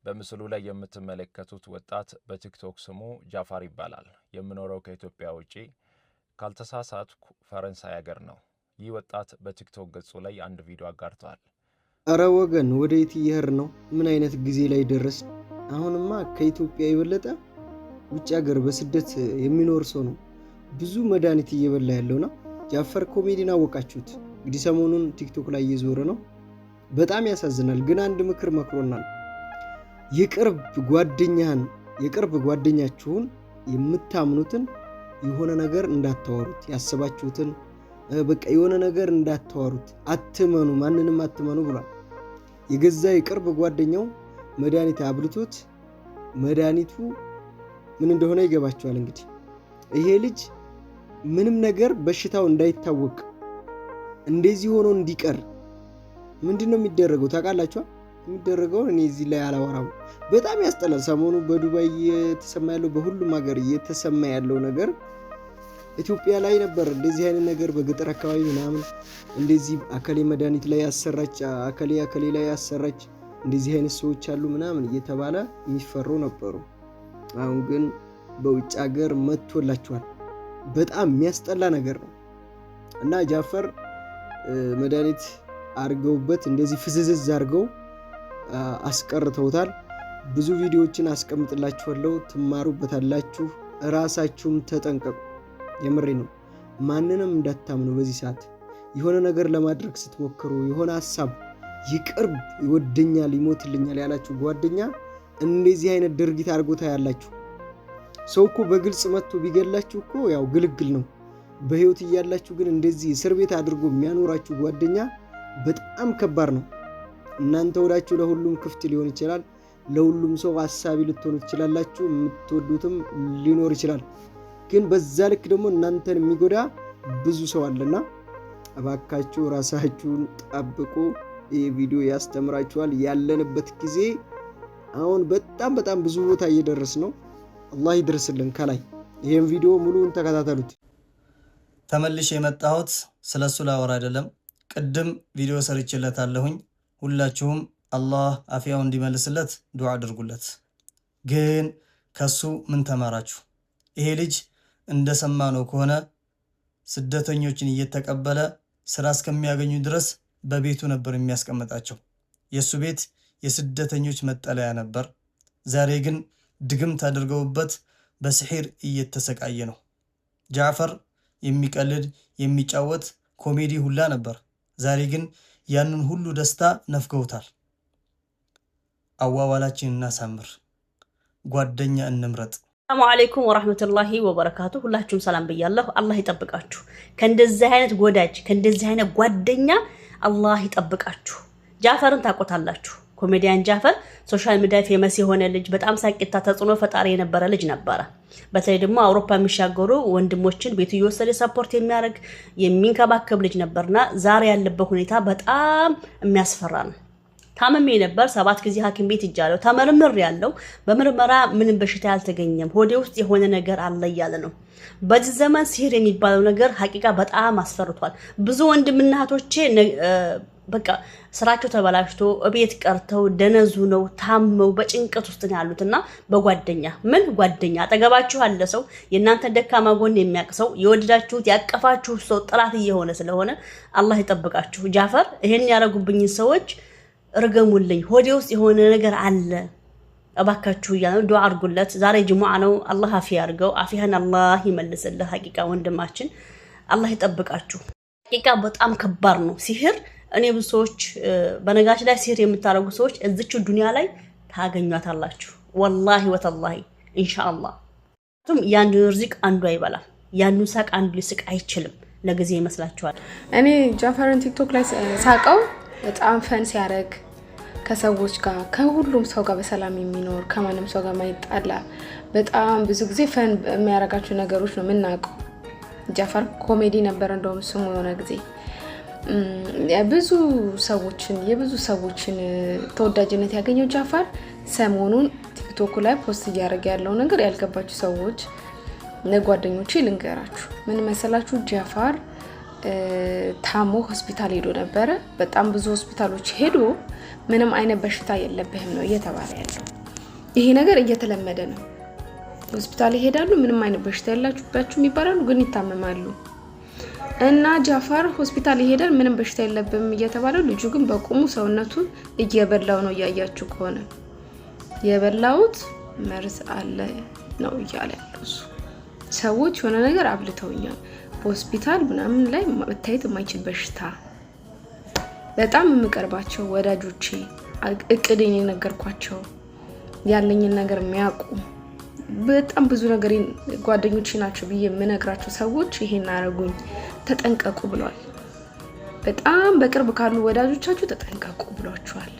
በምስሉ ላይ የምትመለከቱት ወጣት በቲክቶክ ስሙ ጃፋር ይባላል። የምኖረው ከኢትዮጵያ ውጪ ካልተሳሳትኩ ፈረንሳይ ሀገር ነው። ይህ ወጣት በቲክቶክ ገጹ ላይ አንድ ቪዲዮ አጋርቷል። አረ ወገን ወዴት እየሄድን ነው? ምን አይነት ጊዜ ላይ ደረስ? አሁንማ ከኢትዮጵያ የበለጠ ውጭ ሀገር በስደት የሚኖር ሰው ነው ብዙ መድኃኒት እየበላ ያለውና ጃፈር ኮሜዲን አወቃችሁት። እንግዲህ ሰሞኑን ቲክቶክ ላይ እየዞረ ነው። በጣም ያሳዝናል። ግን አንድ ምክር መክሮናል። የቅርብ ጓደኛችሁን የምታምኑትን የሆነ ነገር እንዳታወሩት፣ ያሰባችሁትን በቃ የሆነ ነገር እንዳታወሩት፣ አትመኑ፣ ማንንም አትመኑ ብሏል። የገዛ የቅርብ ጓደኛው መድኃኒት አብልቶት መድኃኒቱ ምን እንደሆነ ይገባቸዋል። እንግዲህ ይሄ ልጅ ምንም ነገር በሽታው እንዳይታወቅ እንደዚህ ሆኖ እንዲቀር ምንድነው የሚደረገው ታውቃላችሁ? የሚደረገው እኔ እዚህ ላይ አላወራም። በጣም ያስጠላል። ሰሞኑ በዱባይ እየተሰማ ያለው በሁሉም ሀገር እየተሰማ ያለው ነገር ኢትዮጵያ ላይ ነበር። እንደዚህ አይነት ነገር በገጠር አካባቢ ምናምን እንደዚህ አከሌ መድኃኒት ላይ ያሰራች አከሌ ላይ ያሰራች እንደዚህ አይነት ሰዎች አሉ ምናምን እየተባለ የሚፈሩ ነበሩ። አሁን ግን በውጭ ሀገር መጥቶላቸዋል። በጣም የሚያስጠላ ነገር ነው እና ጃፈር መድኃኒት አርገውበት እንደዚህ ፍዝዝዝ አርገው አስቀርተውታል። ብዙ ቪዲዮዎችን አስቀምጥላችኋለሁ፣ ትማሩበታላችሁ። ራሳችሁም ተጠንቀቁ። የምሬ ነው። ማንንም እንዳታምኑ። በዚህ ሰዓት የሆነ ነገር ለማድረግ ስትሞክሩ የሆነ ሐሳብ ይቅርብ ይወደኛል ይሞትልኛል ያላችሁ ጓደኛ እንደዚህ አይነት ድርጊት አርጎታ ያላችሁ ሰው እኮ በግልጽ መጥቶ ቢገላችሁ እኮ ያው ግልግል ነው። በህይወት እያላችሁ ግን እንደዚህ እስር ቤት አድርጎ የሚያኖራችሁ ጓደኛ በጣም ከባድ ነው። እናንተ ወዳችሁ ለሁሉም ክፍት ሊሆን ይችላል። ለሁሉም ሰው ሐሳቢ ልትሆኑ ትችላላችሁ። የምትወዱትም ሊኖር ይችላል። ግን በዛ ልክ ደግሞ እናንተን የሚጎዳ ብዙ ሰው አለና እባካችሁ ራሳችሁን ጠብቁ። ይህ ቪዲዮ ያስተምራችኋል። ያለንበት ጊዜ አሁን በጣም ብዙ ቦታ እየደረስ ነው። አላህ ይድረስልን። ከላይ ይሄን ቪዲዮ ሙሉውን ተከታተሉት። ተመልሼ የመጣሁት ስለሱ ላወራ አይደለም። ቅድም ቪዲዮ ሰርቼለታለሁኝ። ሁላችሁም አላህ አፊያውን እንዲመልስለት ዱዓ አድርጉለት። ግን ከሱ ምን ተማራችሁ? ይሄ ልጅ እንደሰማነው ከሆነ ስደተኞችን እየተቀበለ ስራ እስከሚያገኙ ድረስ በቤቱ ነበር የሚያስቀምጣቸው። የሱ ቤት የስደተኞች መጠለያ ነበር። ዛሬ ግን ድግምት አድርገውበት በስሒር እየተሰቃየ ነው። ጃፈር የሚቀልድ የሚጫወት ኮሜዲ ሁላ ነበር። ዛሬ ግን ያንን ሁሉ ደስታ ነፍገውታል። አዋዋላችን እናሳምር፣ ጓደኛ እንምረጥ። ሰላሙ አለይኩም ወራህመቱላሂ ወበረካቱ። ሁላችሁም ሰላም ብያለሁ። አላህ ይጠብቃችሁ ከእንደዚህ አይነት ጎዳጅ ከእንደዚህ አይነት ጓደኛ አላህ ይጠብቃችሁ። ጃፈርን ታቆታላችሁ። ኮሜዲያን ጃፈር ሶሻል ሚዲያ ፌመስ የሆነ ልጅ፣ በጣም ሳቂታ ተጽዕኖ ፈጣሪ የነበረ ልጅ ነበረ። በተለይ ደግሞ አውሮፓ የሚሻገሩ ወንድሞችን ቤቱ እየወሰደ ሰፖርት የሚያደርግ የሚንከባከብ ልጅ ነበርና ዛሬ ያለበት ሁኔታ በጣም የሚያስፈራ ነው። ታመሜ ነበር፣ 7 ጊዜ ሐኪም ቤት እጃለሁ፣ ተመርምር ያለው በምርመራ ምንም በሽታ ያልተገኘም፣ ሆዴ ውስጥ የሆነ ነገር አለ እያለ ነው። በዚህ ዘመን ሲህር የሚባለው ነገር ሐቂቃ በጣም አስፈርቷል። ብዙ ወንድምና እህቶቼ በቃ ስራቸው ተበላሽቶ እቤት ቀርተው ደነዙ ነው ታመው በጭንቀት ውስጥ ነው ያሉትና በጓደኛ ምን ጓደኛ አጠገባችሁ አለ ሰው የእናንተ ደካማ ጎን የሚያቅሰው የወደዳችሁት ያቀፋችሁት ሰው ጥላት እየሆነ ስለሆነ አላህ ይጠብቃችሁ። ጃፈር ይሄን ያረጉብኝ ሰዎች እርገሙልኝ፣ ሆዴ ውስጥ የሆነ ነገር አለ እባካችሁ እያሉ ዱዓ አድርጉለት። ዛሬ ጅሙዓ ነው። አላህ አፊያ ያርገው፣ አፊያን አላህ ይመልስልህ። ሐቂቃ ወንድማችን አላህ ይጠብቃችሁ። ሐቂቃ በጣም ከባድ ነው ሲህር። እኔ ብዙ ሰዎች በነጋሽ ላይ ሲህር የምታረጉ ሰዎች እዚች ዱንያ ላይ ታገኟታላችሁ። ወላሂ ወተላሂ ኢንሻአላህ። ያንዱ ርዝቅ አንዱ አይበላም፣ ያንዱ ሳቅ አንዱ ሊስቅ አይችልም። ለጊዜ ይመስላችኋል። እኔ ጃፈርን ቲክቶክ ላይ ሳቀው በጣም ፈን ሲያደርግ ከሰዎች ጋር ከሁሉም ሰው ጋር በሰላም የሚኖር ከማንም ሰው ጋር ማይጣላ በጣም ብዙ ጊዜ ፈን የሚያረጋቸው ነገሮች ነው የምናውቀው። ጃፈር ኮሜዲ ነበር እንደውም ስሙ የሆነ ጊዜ የብዙ ሰዎችን ተወዳጅነት ያገኘው ጃፈር ሰሞኑን ቲክቶክ ላይ ፖስት እያደረገ ያለው ነገር ያልገባችሁ ሰዎች ለጓደኞቼ ልንገራችሁ። ምን መሰላችሁ? ጃፈር ታሞ ሆስፒታል ሄዶ ነበረ። በጣም ብዙ ሆስፒታሎች ሄዶ ምንም አይነት በሽታ የለብህም ነው እየተባለ ያለው። ይሄ ነገር እየተለመደ ነው። ሆስፒታል ይሄዳሉ፣ ምንም አይነት በሽታ የላችሁባችሁም ይባላሉ፣ ግን ይታመማሉ። እና ጃፋር ሆስፒታል ይሄዳል፣ ምንም በሽታ የለብም እየተባለ ልጁ ግን በቁሙ ሰውነቱን እየበላው ነው። እያያችሁ ከሆነ የበላውት መርዝ አለ ነው እያለ ያለው እሱ። ሰዎች የሆነ ነገር አብልተውኛል፣ በሆስፒታል ምናምን ላይ መታየት የማይችል በሽታ። በጣም የምቀርባቸው ወዳጆቼ እቅዴን የነገርኳቸው ያለኝን ነገር የሚያውቁ በጣም ብዙ ነገር ጓደኞቼ ናቸው ብዬ የምነግራቸው ሰዎች ይሄን አረጉኝ፣ ተጠንቀቁ ብለዋል። በጣም በቅርብ ካሉ ወዳጆቻችሁ ተጠንቀቁ ብሏቸዋል።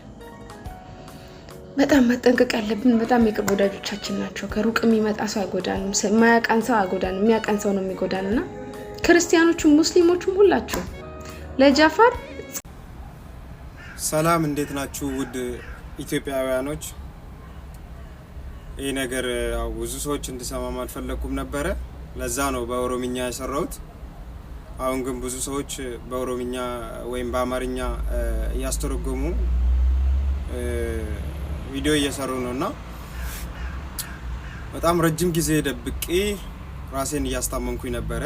በጣም መጠንቀቅ ያለብን በጣም የቅርብ ወዳጆቻችን ናቸው። ከሩቅ የሚመጣ ሰው አይጎዳንም፣ የማያውቀን ሰው አይጎዳንም፣ የሚያውቀን ሰው ነው የሚጎዳንና ክርስቲያኖቹም ሙስሊሞቹም ሁላችሁ ለጃፋር ሰላም። እንዴት ናችሁ ውድ ኢትዮጵያውያኖች? ይህ ነገር ብዙ ሰዎች እንዲሰማም አልፈለኩም ነበረ። ለዛ ነው በኦሮምኛ የሰራሁት። አሁን ግን ብዙ ሰዎች በኦሮምኛ ወይም በአማርኛ እያስተረጎሙ ቪዲዮ እየሰሩ ነውና በጣም ረጅም ጊዜ ደብቄ ራሴን እያስታመምኩኝ ነበረ።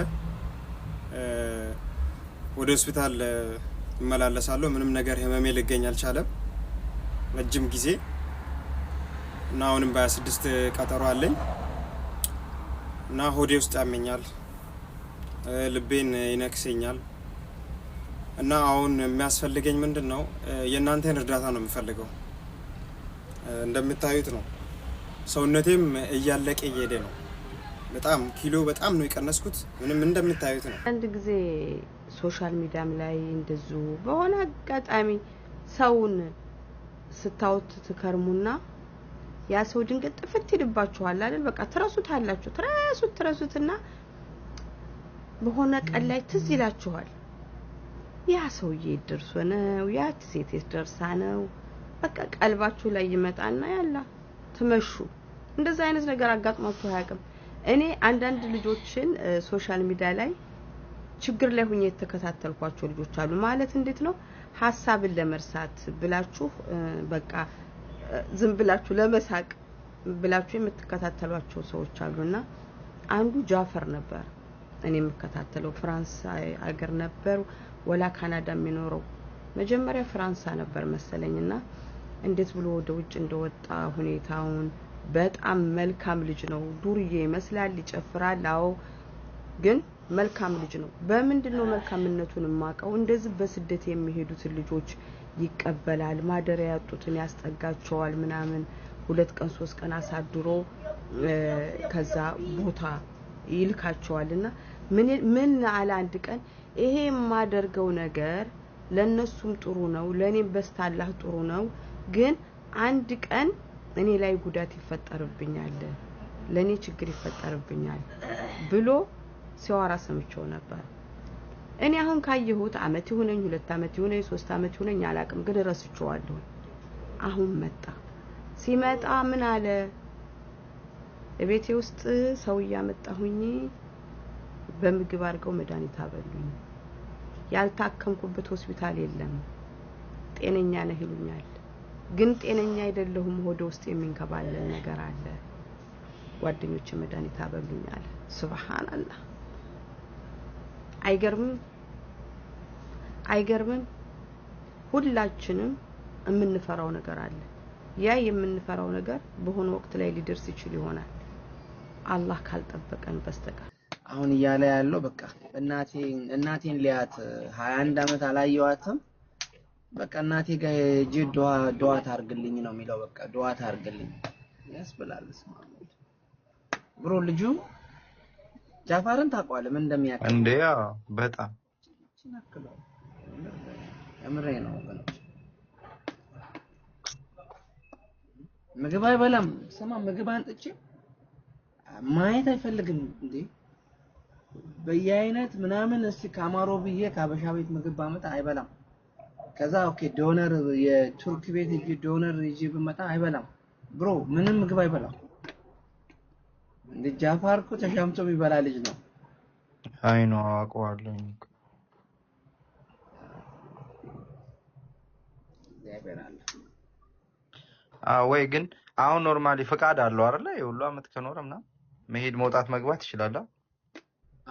ወደ ሆስፒታል እመላለሳለሁ። ምንም ነገር ህመሜ ሊገኝ አልቻለም ረጅም ጊዜ እና አሁንም በ26 ቀጠሮ አለኝ እና ሆዴ ውስጥ ያመኛል፣ ልቤን ይነክሰኛል እና አሁን የሚያስፈልገኝ ምንድነው የእናንተን እርዳታ ነው የምፈልገው። እንደምታዩት ነው ሰውነቴም እያለቀ እየሄደ ነው። በጣም ኪሎ በጣም ነው የቀነስኩት። ምንም እንደምታዩት ነው። አንድ ጊዜ ሶሻል ሚዲያም ላይ እንደዙ በሆነ አጋጣሚ ሰውን ስታውት ትከርሙና ያ ሰው ድንገት ጥፍት ይልባችኋል አይደል? በቃ ትረሱታላችሁ። ትረሱትና በሆነ ቀን ላይ ትዝ ይላችኋል። ያ ሰውዬ ደርሶ ነው፣ ያ ሴት ደርሳ ነው። በቃ ቀልባችሁ ላይ ይመጣና ያላ ትመሹ። እንደዛ አይነት ነገር አጋጥሟችሁ አያውቅም? እኔ አንዳንድ ልጆችን ሶሻል ሚዲያ ላይ ችግር ላይ ሆኜ የተከታተልኳቸው ልጆች አሉ። ማለት እንዴት ነው ሐሳብን ለመርሳት ብላችሁ በቃ ዝም ብላችሁ ለመሳቅ ብላችሁ የምትከታተሏቸው ሰዎች አሉና አንዱ ጃፈር ነበር። እኔ የምከታተለው ፍራንስ ሀገር ነበር ወላ ካናዳ የሚኖረው። መጀመሪያ ፍራንስ ነበር መሰለኝና እንዴት ብሎ ወደ ውጭ እንደወጣ ሁኔታውን በጣም መልካም ልጅ ነው። ዱርዬ ይመስላል፣ ይጨፍራል። አዎ ግን መልካም ልጅ ነው። በምንድነው መልካምነቱን ማቀው? እንደዚህ በስደት የሚሄዱት ልጆች ይቀበላል፣ ማደሪያ ያጡትን ያስጠጋቸዋል ምናምን 2 ቀን 3 ቀን አሳድሮ ከዛ ቦታ ይልካቸዋልና ምን አለ አንድ ቀን ይሄ የማደርገው ነገር ለነሱም ጥሩ ነው፣ ለኔም በስታላህ ጥሩ ነው፣ ግን አንድ ቀን እኔ ላይ ጉዳት ይፈጠርብኛል፣ ለኔ ችግር ይፈጠርብኛል ብሎ ሲያወራ ሰምቼው ነበር። እኔ አሁን ካየሁት አመት ይሁነኝ 2 አመት ይሁነኝ 3 አመት ይሁነኝ አላቅም፣ ግን ረስቼዋለሁ። አሁን መጣ። ሲመጣ ምን አለ? እቤቴ ውስጥ ሰው ያመጣሁኝ በምግብ አርገው መድኃኒት አበሉኝ። ያልታከምኩበት ሆስፒታል የለም። ጤነኛ ነህ ይሉኛል፣ ግን ጤነኛ አይደለሁም። ሆዴ ውስጥ የሚንከባለል ነገር አለ። ጓደኞቼ መድኃኒት አበሉኝ አለ። ሱብሃንአላህ። አይገርምም? ሁላችንም የምንፈራው ነገር አለ። ያ የምንፈራው ነገር በሆነ ወቅት ላይ ሊደርስ ይችል ይሆናል አላህ ካልጠበቀን በስተቀር። አሁን እያለ ያለው በቃ እናቴን ሊያት 21 አመት አላየዋትም። በቃ እናቴ ጋር ሄጄ ዱዓ ታርግልኝ ነው የሚለው። በቃ ዱዓ ታርግልኝ ያስብላል። ብሮ ልጁ ጃፋርን ታውቀዋለህ? ምን እንደሚያውቅ እንዴ? በጣም እምሬ ነው። ምግብ አይበላም። ስማ ምግብ አንጥቼ ማየት አይፈልግም እንዴ? በየአይነት ምናምን እስቲ ካማሮ ብዬ ካበሻ ቤት ምግብ ባመጣ አይበላም። ከዛ ኦኬ ዶነር የቱርክ ቤት እጂ ዶነር እጂ በመጣ አይበላም። ብሮ ምንም ምግብ አይበላም። እንደ ጃፋር እኮ ተሻምቶ የሚበላ ልጅ ነው። አይ ነው አውቀዋለሁ። እግዚአብሔር አለ። ወይ ግን አሁን ኖርማሊ ፍቃድ አለው አይደለ? የሁሉ አመት ከኖረ ምናምን መሄድ መውጣት መግባት ይችላል።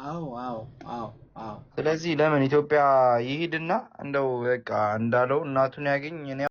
አዎ አዎ አዎ አዎ። ስለዚህ ለምን ኢትዮጵያ ይሄድና እንደው በቃ እንዳለው እናቱን ያገኝ። እኔ